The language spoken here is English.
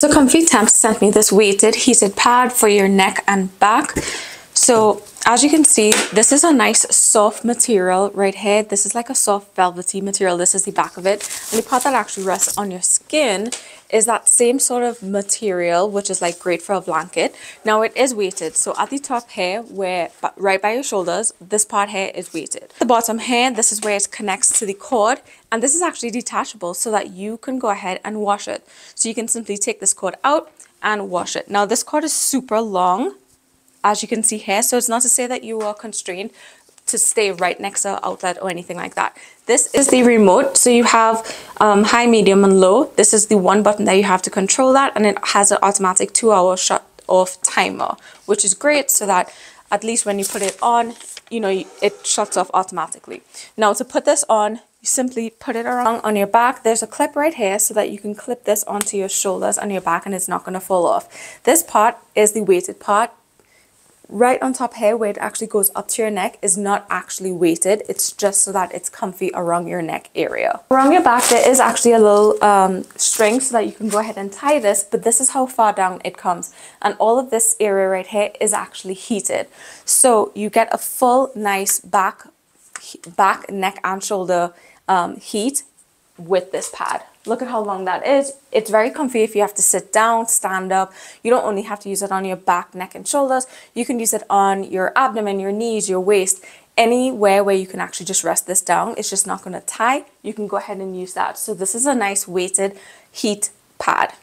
So Comfytemp sent me this weighted heated pad for your neck and back. So as you can see, this is a nice soft material right here. This is like a soft velvety material. This is the back of it. And the part that actually rests on your skin is that same sort of material, which is like great for a blanket. Now it is weighted. So at the top here, where right by your shoulders, this part here is weighted. The bottom here, this is where it connects to the cord. And this is actually detachable so that you can go ahead and wash it. So you can simply take this cord out and wash it. Now this cord is super long, as you can see here. So it's not to say that you are constrained to stay right next to an outlet or anything like that. This is the remote. So you have high, medium, and low. This is the one button that you have to control that, and it has an automatic 2-hour shut off timer, which is great so that at least when you put it on, you know, it shuts off automatically. Now to put this on, you simply put it around on your back. There's a clip right here so that you can clip this onto your shoulders and your back and it's not going to fall off. This part is the weighted part. Right on top here where it actually goes up to your neck is not actually weighted. It's just so that it's comfy around your neck area. Around your back there is actually a little string so that you can go ahead and tie this, but this is how far down it comes. And all of this area right here is actually heated. So you get a full nice back, neck and shoulder heat with this pad. Look at how long that is. It's very comfy if you have to sit down, stand up. You don't only have to use it on your back, neck, and shoulders. You can use it on your abdomen, your knees, your waist, anywhere where you can actually just rest this down. It's just not going to tie. You can go ahead and use that. So this is a nice weighted heat pad.